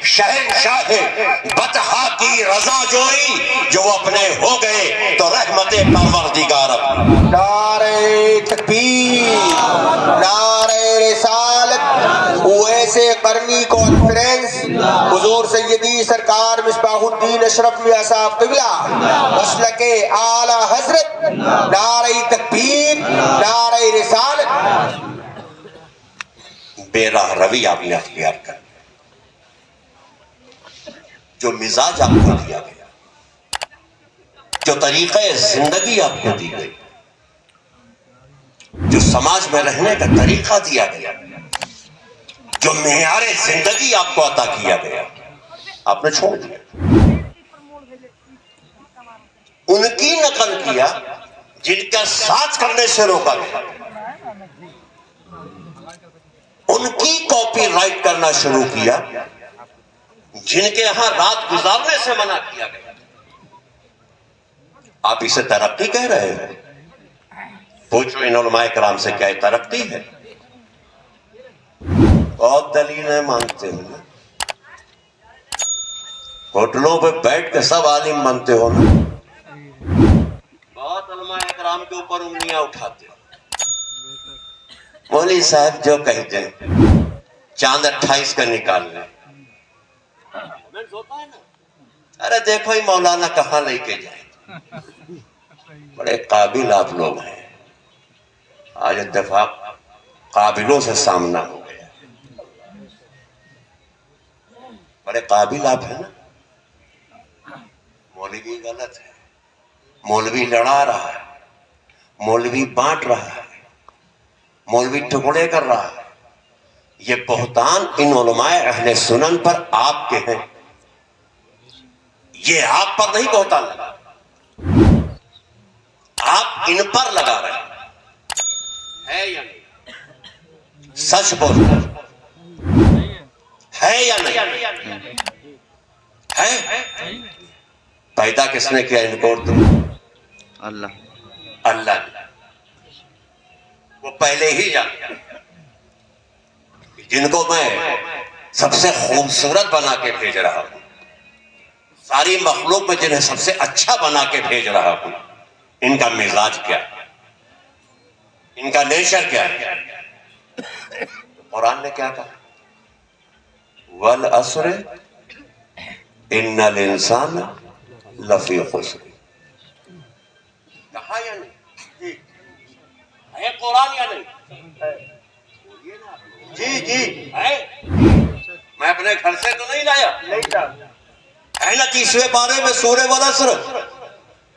شہنشاہ بطحا کی رضا جوئی جو اپنے ہو گئے تو رحمت پروردگار اپنی۔ نعرہ تکبیر، نعرہ رسالت، اویس قرنی کانفرنس، حضور سیدی سرکار مصباح الدین اشرف میاں صاحب قبلہ، مسلک اعلی حضرت، نعرہ تکبیر، نعرہ رسالت۔ بے راہ روی آپ نے اختیار کر جو مزاج آپ کو دیا گیا، جو طریقہ زندگی آپ کو دی گئی، جو سماج میں رہنے کا طریقہ دیا گیا، جو معیار زندگی آپ کو عطا کیا گیا، آپ نے چھوڑ دیا، ان کی نقل کیا جن کا ساتھ کرنے سے روکا گیا، ان کی کاپی رائٹ کرنا شروع کیا جن کے یہاں رات گزارنے سے منع کیا گیا۔ آپ اسے ترقی کہہ رہے ہیں؟ پوچھو ان علماء کرام سے، کیا یہ ترقی ہے؟ بہت دلیلیں مانگتے ہو نا، ہوٹلوں پہ بیٹھ کے سب عالم بنتے ہو نا، بہت علماء کرام کے اوپر انگلیاں اٹھاتے ہو۔ مولوی صاحب جو کہتے ہیں چاند 28 کا نکال لیں، ارے دیکھو ہی مولانا کہاں لے کے جائیں، بڑے قابل آپ لوگ ہیں، آج اتفاق قابلوں سے سامنا ہو گیا، بڑے قابل آپ ہیں نا۔ مولوی غلط ہے، مولوی لڑا رہا ہے، مولوی بانٹ رہا ہے، مولوی ٹکڑے کر رہا ہے، یہ بہتان ان علماء اہل سنن پر آپ کے ہیں، یہ آپ پر نہیں بہتان لگا، آپ ان پر لگا رہے ہیں، ہے یا نہیں؟ سچ بولنا ہے یا نہیں؟ ہے؟ پیدا کس نے کیا ان کو؟ اللہ، اللہ نے۔ وہ پہلے ہی جانتا جن کو میں سب سے خوبصورت بنا کے بھیج رہا ہوں، ساری مخلوق میں جنہیں سب سے اچھا بنا کے بھیج رہا ہوں، ان کا مزاج کیا ہے، ان کا نیچر کیا ہے؟ قرآن نے کیا کہا؟ وَالْعَصْرِ إِنَّ الْإِنسَانَ لَفِي خُسْرٍ۔ کہا یا نہیں؟ ہے قرآن یا نہیں؟ جی جی ہے، میں اپنے گھر سے تو نہیں لایا، ہے نا 30ویں پارے میں سورہ والعصر،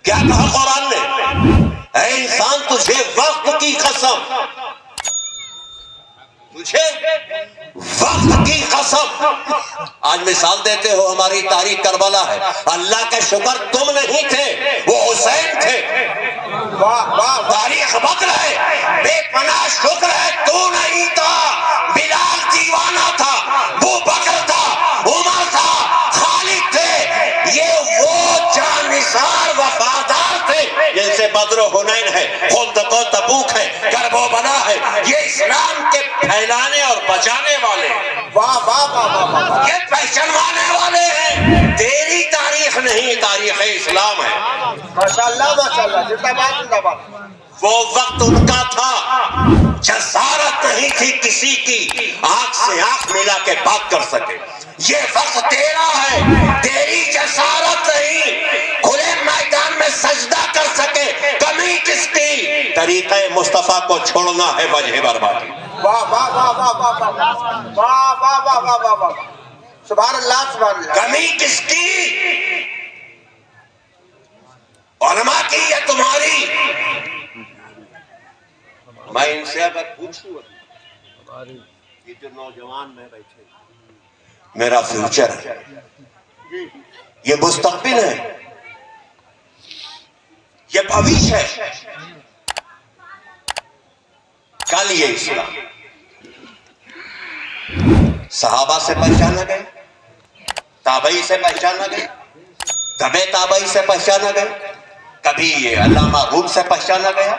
کیا کہا قرآن نے؟ اے انسان تجھے وقت کی قسم، تجھے وقت کی قسم۔ آج مثال دیتے ہو، ہماری تاریخ کربلا ہے، اللہ کا شکر تم نہیں تھے، وہ حسین تھے، تاریخ بدل ہے، بے پناہ شکر ہے تو نہیں تھا، بلال دیوانہ تھا، ابو بکر تھا، عمر تھا، خالد تھے، یہ وہ جانثار وفادار تھے جن سے بدر و حنین ہے، خندق و تبوک ہے، کرب و بلا ہے، یہ اسلام کے پھیلانے اور بچانے والے ہیں، یہ پہچانوانے والے ہیں۔ تیری تاریخ نہیں، تاریخ اسلام ہے۔ ماشاءاللہ ماشاءاللہ، زندہ باد زندہ باد۔ وہ وقت ان کا تھا، جسارت نہیں تھی کسی کی آنکھ سے آنکھ ملا کے بات کر سکے۔ یہ وقت تیرا ہے، تیری جسارت نہیں، کھلے میدان میں سجدہ کر سکے، کمی کس کی؟ طریقہ مصطفیٰ کو چھوڑنا ہے وجہ بربادی۔ واہ واہ واہ واہ واہ واہ واہ واہ واہ واہ واہ واہ، سبحان اللہ سبحان اللہ۔ کمی کس کی؟ علماء کی یا تمہاری؟ میں ان سے اگر پوچھوں، یہ جو نوجوان میں بیٹھے، میرا فیوچر ہے، یہ مستقبل ہے، یہ بھوش ہے، کل یہ اسلام صحابہ سے پہچانا گیا، تابعی سے پہچانا گیا، تبع تابعی سے پہچانا گیا، کبھی یہ علامہ روم سے پہچانا گیا،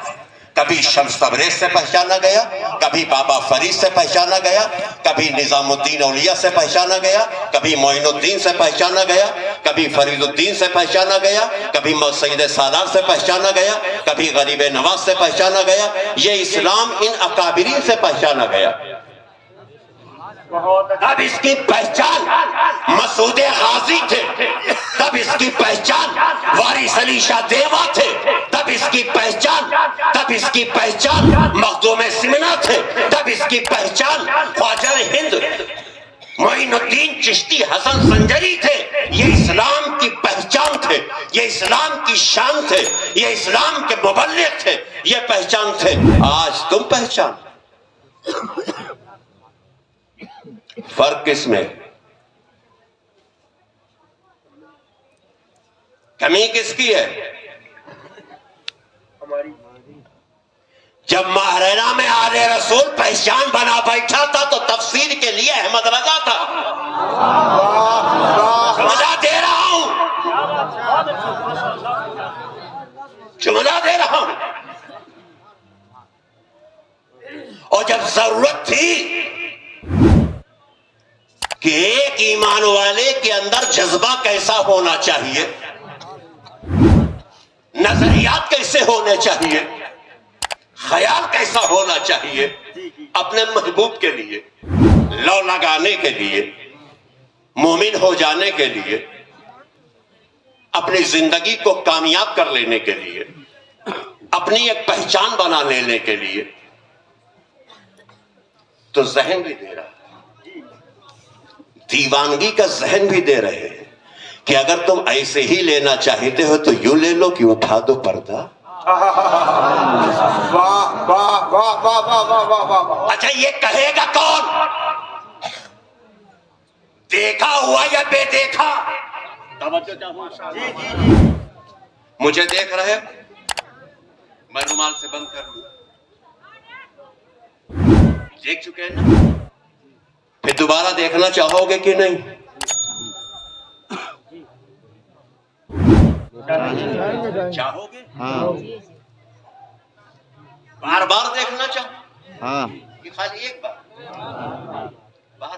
کبھی شمس تبریز سے پہچانا گیا، کبھی بابا فرید سے پہچانا گیا، کبھی نظام الدین اولیاء سے پہچانا گیا، کبھی معین الدین سے پہچانا گیا، کبھی فرید الدین سے پہچانا گیا، کبھی سید سالار سے پہچانا گیا، کبھی غریب نواز سے پہچانا گیا۔ یہ اسلام ان اکابرین سے پہچانا گیا۔ تب اس کی پہچان مسعود غازی تھے، تب اس کی پہچان وارث علی شاہ دیوا تھے، تب اس کی پہچان مخدوم سمنا تھے، تب اس کی پہچان خواجہ ہند معین الدین چشتی حسن سنجری تھے۔ یہ اسلام کی پہچان تھے، یہ اسلام کی شان تھے، یہ اسلام کے مبلغ تھے، یہ پہچان تھے۔ آج تم پہچان، فرق کس میں، کمی کس کی ہے؟ جب ماہرینہ میں آل رسول پہچان بنا بیٹھا تھا تو تفسیر کے لیے احمد رضا تھا۔ جملہ دے رہا ہوں، جملہ دے رہا ہوں۔ اور جب ضرورت تھی کہ ایک ایمان والے کے اندر جذبہ کیسا ہونا چاہیے، نظریات کیسے ہونے چاہیے، خیال کیسا ہونا چاہیے اپنے محبوب کے لیے، لو لگانے کے لیے، مومن ہو جانے کے لیے، اپنی زندگی کو کامیاب کر لینے کے لیے، اپنی ایک پہچان بنا لینے کے لیے، تو ذہن بھی دے رہا ہے، دیوانگی کا ذہن بھی دے رہے ہیں کہ اگر تم ایسے ہی لینا چاہتے ہو تو یوں لے لو کہ اٹھا دو پردہ۔ اچھا یہ کہے گا کون؟ دیکھا ہوا یا بے دیکھا؟ مجھے دیکھ رہے، میں رومال سے بند کر لوں، دیکھ چکے ہیں نا، پھر دوبارہ دیکھنا چاہو گے کہ نہیں؟ چاہو گے؟ بار بار دیکھنا چاہو کہ خالی ایک بار؟ بار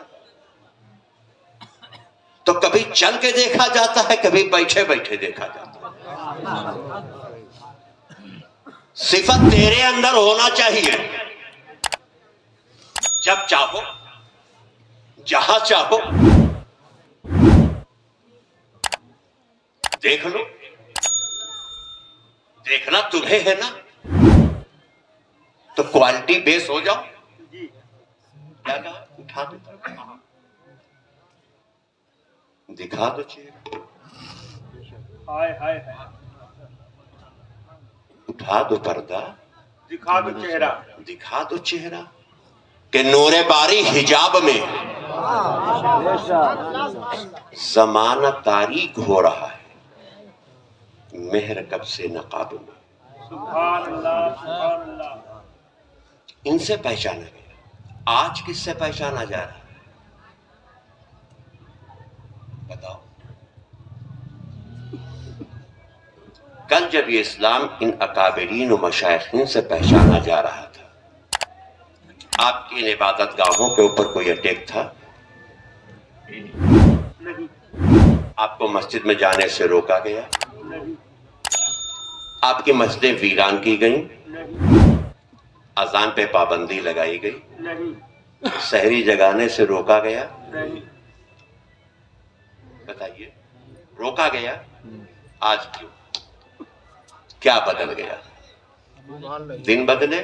تو کبھی چل کے دیکھا جاتا ہے، کبھی بیٹھے بیٹھے دیکھا جاتا ہے۔ صفت تیرے اندر ہونا چاہیے، جب چاہو، جہاں چاہو دیکھ لو۔ دیکھنا تمہیں ہے نا، تو کوالٹی بیس ہو جاؤ۔ کیا کہا؟ اٹھا دو، دکھا دو چہرہ، اٹھا دو پردہ، دکھا دو چہرہ، دکھا دو چہرہ کہ نور باری حجاب میں زمانہ تاریک ہو رہا ہے، مہر کب سے نقاب میں۔ سبحان اللہ، سبحان اللہ۔ ان سے پہچانا گیا، آج کس سے پہچانا جا رہا ہے؟ بتاؤ۔ کل جب یہ اسلام ان اکابرین و مشائخین سے پہچانا جا رہا تھا، آپ کی ان عبادت گاہوں کے اوپر کوئی اٹیک تھا؟ آپ کو مسجد میں جانے سے روکا گیا؟ آپ کی مسجدیں ویران کی گئیں؟ اذان پہ پابندی لگائی گئی؟ سحری جگانے سے روکا گیا؟ بتائیے، روکا گیا؟ آج کیوں؟ کیا بدل گیا؟ دن بدلے،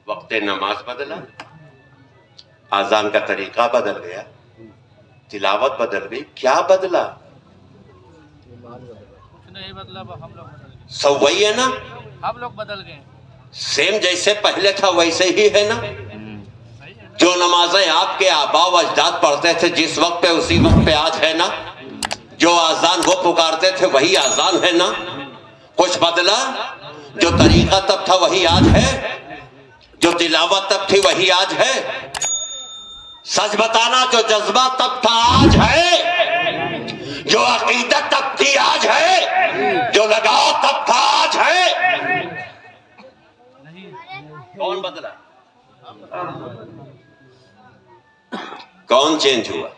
وقت نماز بدلا، اذان کا طریقہ بدل گیا، تلاوت بدل گئی، کیا بدلا؟ نہیں بدلا، ہم لوگ بدل گئے، سب وہی ہے نا، ہم لوگ بدل گئے، سیم جیسے پہلے تھا ویسے ہی ہے نا۔ جو نمازیں آپ کے آبا و اجداد پڑھتے تھے جس وقت پہ اسی وقت پہ آج ہے نا، جو آذان وہ پکارتے تھے وہی آذان ہے نا، کچھ بدلا؟ جو طریقہ تب تھا وہی آج ہے، جو تلاوت تب تھی وہی آج ہے، سچ بتانا، جو جذبہ تب تھا آج ہے، جو عقیدت تب تھی آج ہے، جو لگاؤ تب تھا آج ہے۔ بدلا؟ کون چینج ہوا؟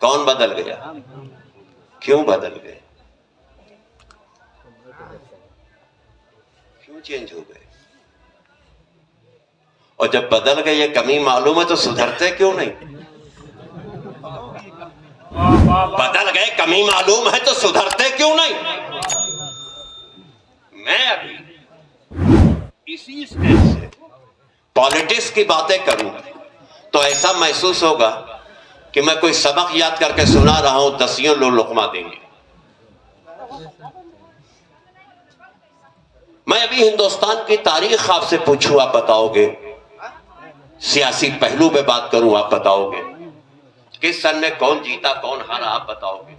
کون بدل گیا؟ کیوں بدل گئے؟ کیوں چینج ہو گئے؟ اور جب بدل گئے یہ کمی معلوم ہے تو سدھرتے کیوں نہیں؟ بدل گئے کمی معلوم ہے تو سدھرتے کیوں نہیں؟ میں ابھی اسی سٹیج سے پالیٹکس کی باتیں کروں تو ایسا محسوس ہوگا کہ میں کوئی سبق یاد کر کے سنا رہا ہوں، دسیوں لوگ لقمہ دیں گے۔ میں ابھی ہندوستان کی تاریخ آپ سے پوچھوں آپ بتاؤ گے، سیاسی پہلو پہ بات کروں آپ بتاؤ گے، کس سن میں کون جیتا کون ہارا آپ بتاؤ گے،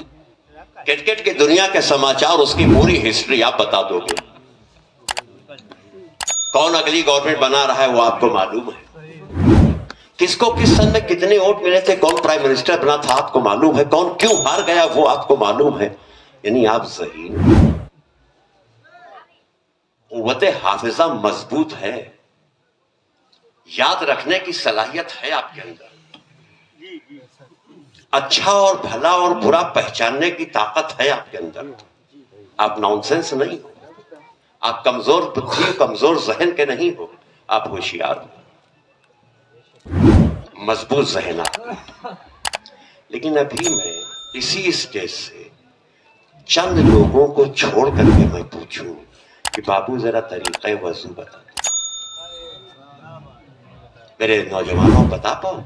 کرکٹ کی دنیا کے سماچار اس کی پوری ہسٹری آپ بتا دو گے، کون اگلی گورنمنٹ بنا رہا ہے وہ آپ کو معلوم ہے، کس کو کس سن میں کتنے ووٹ ملے تھے، کون پرائم منسٹر بنا تھا آپ کو معلوم ہے، کون کیوں ہار گیا وہ آپ کو معلوم ہے۔ یعنی آپ ذہین، قوت حافظہ مضبوط ہے، یاد رکھنے کی صلاحیت ہے آپ کے اندر، اچھا اور بھلا اور برا پہچاننے کی طاقت ہے آپ کے اندر، آپ نانسنس نہیں ہو، آپ کمزور بدھی کمزور ذہن کے نہیں ہو، آپ ہوشیار ہو، مضبوط ذہن آپ کا۔ لیکن ابھی میں اسی اسٹیج سے چند لوگوں کو چھوڑ کر کے میں پوچھوں کہ بابو ذرا طریقہ وضو بتا دیں، میرے نوجوانوں بتا پاؤ؟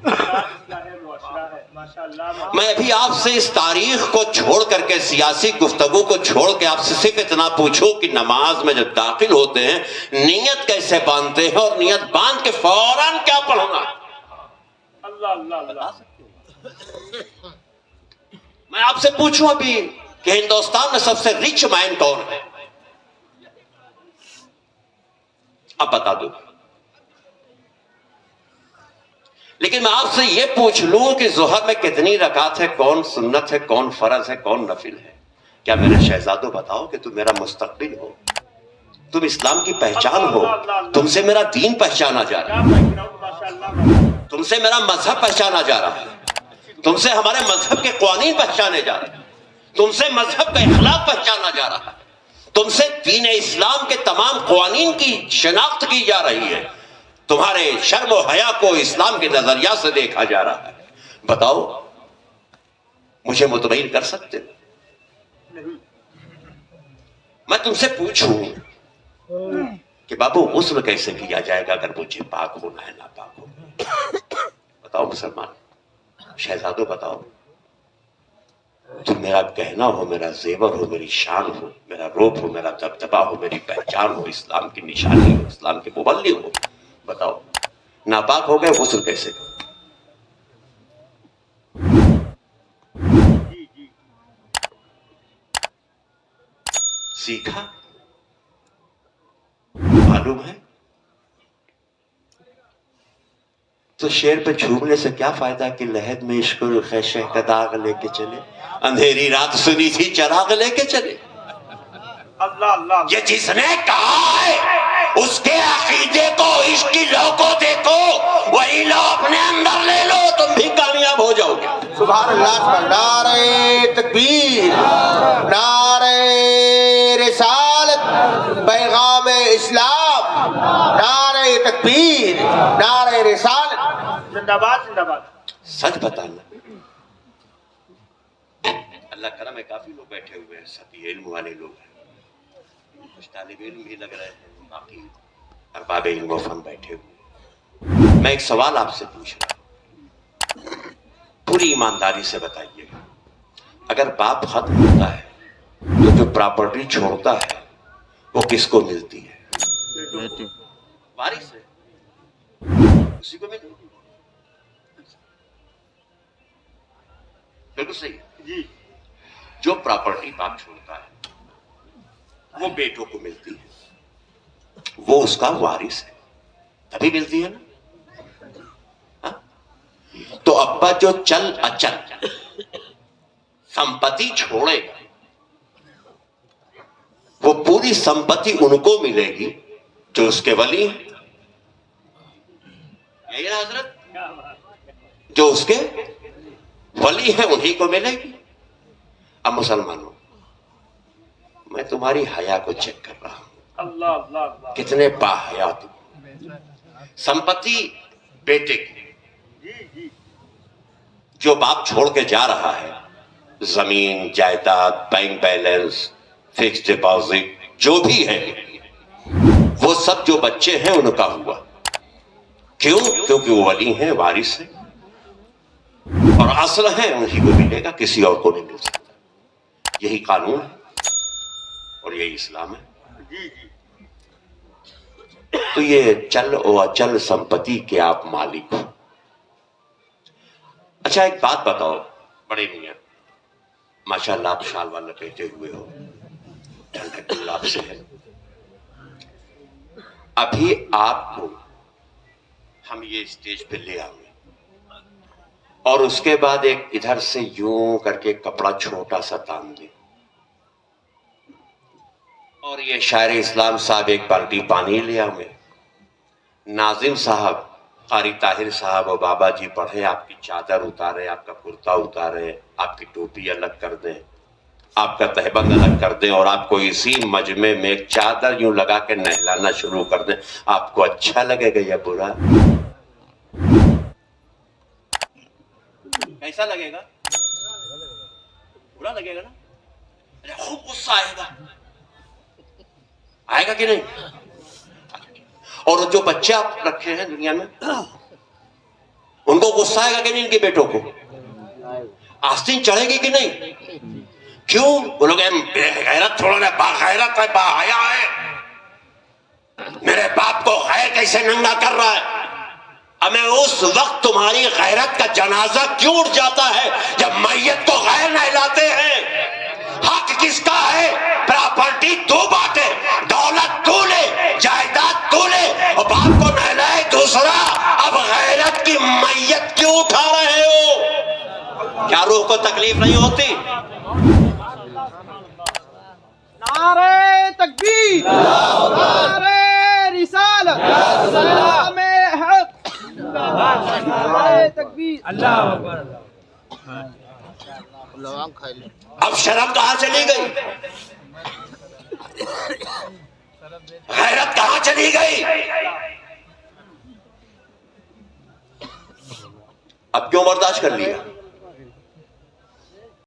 میں ابھی آپ سے اس تاریخ کو چھوڑ کر کے سیاسی گفتگو کو چھوڑ کے آپ سے صرف اتنا پوچھوں کہ نماز میں جب داخل ہوتے ہیں نیت کیسے باندھتے ہیں اور نیت باندھ کے فوراً کیا پڑھنا؟ بتا سکتے ہیں؟ میں آپ سے پوچھوں ابھی کہ ہندوستان میں سب سے رچ مین کون ہے؟ اب بتا دو۔ لیکن میں آپ سے یہ پوچھ لوں کہ ظہر میں کتنی رکعت ہے، کون سنت ہے، کون فرض ہے، کون نفل ہے؟ کیا میرے شہزادوں بتاؤ کہ تم میرا مستقبل ہو، تم اسلام کی پہچان ہو، تم سے میرا دین پہچانا جا رہا ہے، تم سے میرا مذہب پہچانا جا رہا ہے، تم سے ہمارے مذہب کے قوانین پہچانے جا رہے ہیں، تم سے مذہب کا اخلاق پہچانا جا رہا ہے، تم سے دین اسلام کے تمام قوانین کی شناخت کی جا رہی ہے، تمہارے شرم و حیا کو اسلام کے نظریہ سے دیکھا جا رہا ہے۔ بتاؤ مجھے مطمئن کر سکتے ہو؟ میں تم سے پوچھوں کہ بابو غسل کیسے کیا جائے گا اگر مجھے پاک ہونا ہے ناپاک ہونا؟ بتاؤ مسلمان شہزادوں بتاؤ، تم میرا گہنا ہو، میرا زیور ہو، میری شان ہو، میرا روپ ہو، میرا دبدبا ہو، میری پہچان ہو، اسلام کی نشانی ہو، اسلام کے مبلغ ہو، بتاؤ ناپاک ہو گئے غسل کیسے کرو؟ سیکھا؟ معلوم ہے؟ تو شیر پہ جھومنے سے کیا فائدہ کہ لحد میں عشق و خیشہ کا داغ لے کے چلے، اندھیری رات سنی تھی چراغ لے کے چلے۔ یہ جس نے کہا ہے اس کے عقیدے کو عشق کی لو کو دیکھو، وہی لو اپنے اندر لے لو، تم بھی کامیاب ہو جاؤ گے۔ سبحان اللہ، نعرہ تکبیر، نعرہ رسالت، پیغام اسلام، نعرہ تکبیر، نعرہ رسالت، زندہ باد زندہ باد۔ سچ بتانا، اللہ کرم ہے کافی لوگ بیٹھے ہوئے ہیں، سبھی علم والے لوگ ہیں، کچھ طالب علم بھی لگ رہے ہیں، باقی ارباب علم و فن بیٹھے ہوئے۔ میں ایک سوال آپ سے پوچھ رہا ہوں، پوری ایمانداری سے بتائیے گا، اگر باپ ختم ہوتا ہے تو جو پراپرٹی چھوڑتا ہے وہ کس کو ملتی ہے؟ وارث ہے، اسی کو ملتی ہے۔ بالکل صحیح جی، جو پراپرٹی باپ چھوڑتا ہے وہ بیٹوں کو ملتی ہے، وہ اس کا وارث ہے، تبھی ملتی ہے نا۔ تو ابا جو چل اچل سمپتی چھوڑے گا وہ پوری سمپتی ان کو ملے گی جو اس کے ولی ہیں، یہی نا حضرت، جو اس کے ولی ہیں انہی کو ملے گی۔ اب مسلمانوں، میں تمہاری حیا کو چیک کر رہا ہوں، کتنے با حیا تم۔ سمپتی بیٹے کی، جو باپ چھوڑ کے جا رہا ہے، زمین، جائیداد، بینک بیلنس، فکس ڈپازٹ، جو بھی ہے، وہ سب جو بچے ہیں ان کا ہوا۔ کیوں؟ کیونکہ وہ ولی ہیں، وارث ہیں، اور اصل ہے انہی کو ملے گا، کسی اور کو نہیں مل سکتا۔ یہی قانون ہے اور یہی اسلام ہے۔ تو یہ چل و اچل سمپتی کے آپ مالک ہو۔ اچھا ایک بات بتاؤ بڑے میاں، ماشاءاللہ آپ شال والا لپیٹے ہوئے ہو، ٹھنڈک گلاب سے ہے، ابھی آپ کو ہم یہ اسٹیج پہ لے آئیں اور اس کے بعد ایک ادھر سے یوں کر کے کپڑا چھوٹا سا تان دیں، اور یہ شاعر اسلام صاحب ایک بالٹی پانی لے آئیں، ناظم صاحب، قاری طاہر صاحب اور بابا جی پڑھیں، آپ کی چادر اتارے، آپ کا کرتا اتارے، آپ کی ٹوپی الگ کر دیں، آپ کا تہبند الگ کر دیں، اور آپ کو اسی مجمع میں ایک چادر یوں لگا کے نہلانا شروع کر دیں، آپ کو اچھا لگے گا یا برا؟ کیسا لگے گا؟ برا لگے گا نا؟ خوب غصہ آئے گا، آئے گا کہ نہیں؟ اور جو بچے آپ رکھے ہیں دنیا میں، ان کو غصہ آئے گا کہ نہیں؟ ان کے بیٹوں کو آستین چڑھے گی کہ نہیں؟ کیوں؟ وہ لوگ بے غیرت تھوڑا نا، با غیرت ہے، با حیا ہے، میرے باپ کو غیر کیسے ننگا کر رہا ہے؟ ہمیں اس وقت تمہاری غیرت کا جنازہ کیوں اٹھ جاتا ہے جب میت کو غیر نہلاتے ہیں؟ حق کس کا ہے؟ پراپرٹی تو بانٹے، دولت تو لے، جائیداد تو لے، اور باپ کو نہلائے دوسرا، اب غیرت کی میت کیوں اٹھا رہے ہو؟ کیا روح کو تکلیف نہیں ہوتی؟ نعرہ تکبیر، نعرہ رسالت، اسلام حق، نعرہ تکبیر، اللہ اکبر۔ اب شرم کہاں چلی گئی؟ غیرت کہاں چلی گئی؟ اب کیوں برداشت کر لیا؟